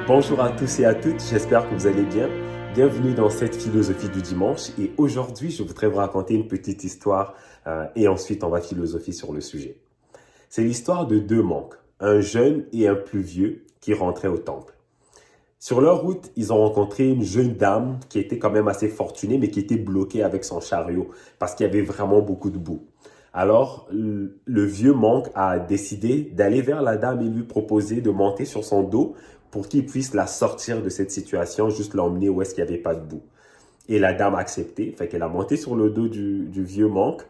Bonjour à tous et à toutes, j'espère que vous allez bien. Bienvenue dans cette philosophie du dimanche et aujourd'hui je voudrais vous raconter une petite histoire et ensuite on va philosopher sur le sujet. C'est l'histoire de deux monks, un jeune et un plus vieux qui rentraient au temple. Sur leur route, ils ont rencontré une jeune dame qui était quand même assez fortunée mais qui était bloquée avec son chariot parce qu'il y avait vraiment beaucoup de boue. Alors, le vieux monk a décidé d'aller vers la dame et lui proposer de monter sur son dos pour qu'il puisse la sortir de cette situation, juste l'emmener où est-ce qu'il n'y avait pas de boue. Et la dame a accepté, fait qu'elle a monté sur le dos du vieux monk.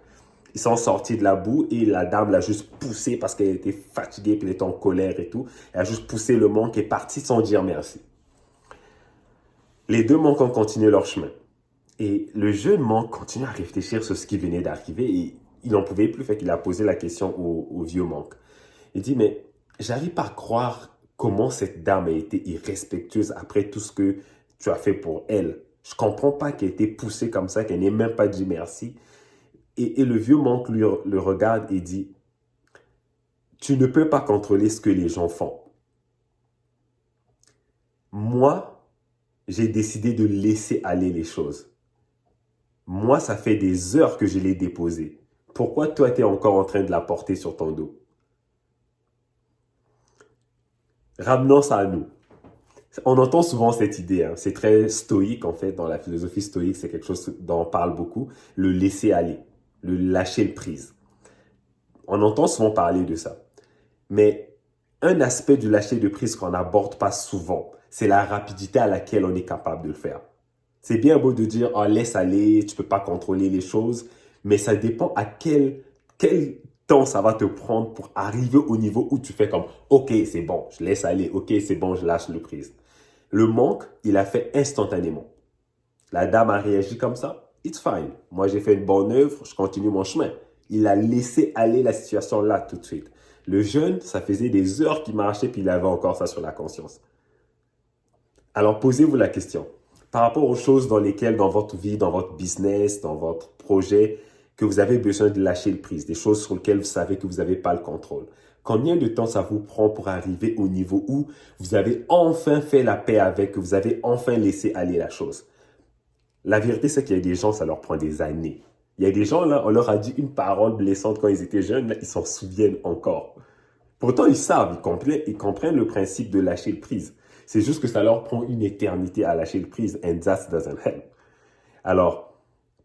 Ils sont sortis de la boue et la dame l'a juste poussé parce qu'elle était fatiguée, puis elle était en colère et tout. Elle a juste poussé le monk et est parti sans dire merci. Les deux monks ont continué leur chemin. Et le jeune monk continue à réfléchir sur ce qui venait d'arriver et il n'en pouvait plus, fait qu'il a posé la question au vieux monk. Il dit, mais j'arrive pas à croire comment cette dame a été irrespectueuse après tout ce que tu as fait pour elle. Je comprends pas qu'elle ait été poussée comme ça, qu'elle n'ait même pas dit merci. Et le vieux monk le regarde et dit, tu ne peux pas contrôler ce que les gens font. Moi, j'ai décidé de laisser aller les choses. Moi, ça fait des heures que je l'ai déposée. Pourquoi toi, tu es encore en train de la porter sur ton dos? Ramenons ça à nous. On entend souvent cette idée, hein. C'est très stoïque en fait, dans la philosophie stoïque, c'est quelque chose dont on parle beaucoup, le laisser aller, le lâcher le prise. On entend souvent parler de ça. Mais un aspect du lâcher de prise qu'on n'aborde pas souvent, c'est la rapidité à laquelle on est capable de le faire. C'est bien beau de dire, oh, laisse aller, tu peux pas contrôler les choses, mais ça dépend à quel temps ça va te prendre pour arriver au niveau où tu fais comme, ok, c'est bon, je laisse aller, ok, c'est bon, je lâche le prise. Le manque, il a fait instantanément. La dame a réagi comme ça, it's fine. Moi, j'ai fait une bonne œuvre, je continue mon chemin. Il a laissé aller la situation là tout de suite. Le jeune, ça faisait des heures qu'il marchait, puis il avait encore ça sur la conscience. Alors, posez-vous la question. Par rapport aux choses dans lesquelles, dans votre vie, dans votre business, dans votre projet, que vous avez besoin de lâcher le prise, des choses sur lesquelles vous savez que vous n'avez pas le contrôle. Combien de temps ça vous prend pour arriver au niveau où vous avez enfin fait la paix avec, que vous avez enfin laissé aller la chose? La vérité, c'est qu'il y a des gens, ça leur prend des années. Il y a des gens, là, on leur a dit une parole blessante quand ils étaient jeunes, là, ils s'en souviennent encore. Pourtant, ils savent, ils comprennent le principe de lâcher le prise. C'est juste que ça leur prend une éternité à lâcher le prise, and that doesn't help. Alors,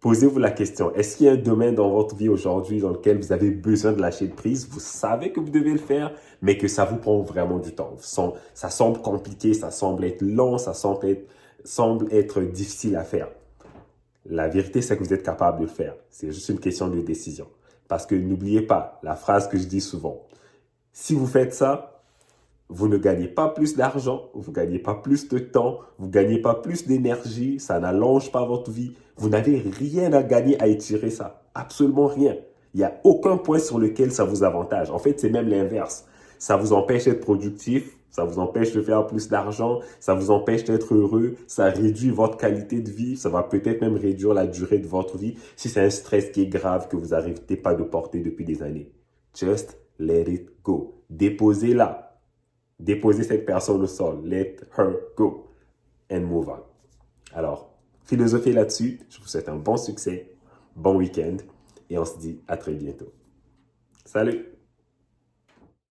posez-vous la question, est-ce qu'il y a un domaine dans votre vie aujourd'hui dans lequel vous avez besoin de lâcher le prise? Vous savez que vous devez le faire, mais que ça vous prend vraiment du temps. Ça semble compliqué, ça semble être long, ça semble être difficile à faire. La vérité, c'est que vous êtes capable de le faire. C'est juste une question de décision. Parce que n'oubliez pas la phrase que je dis souvent. Si vous faites ça, vous ne gagnez pas plus d'argent, vous ne gagnez pas plus de temps, vous ne gagnez pas plus d'énergie, ça n'allonge pas votre vie. Vous n'avez rien à gagner à étirer ça. Absolument rien. Il n'y a aucun point sur lequel ça vous avantage. En fait, c'est même l'inverse. Ça vous empêche d'être productif, ça vous empêche de faire plus d'argent, ça vous empêche d'être heureux, ça réduit votre qualité de vie, ça va peut-être même réduire la durée de votre vie si c'est un stress qui est grave que vous n'arrivez pas de porter depuis des années. Just let it go. Déposez-la. Déposez cette personne au sol. Let her go. And move on. Alors, philosophie là-dessus. Je vous souhaite un bon succès, bon week-end et on se dit à très bientôt. Salut!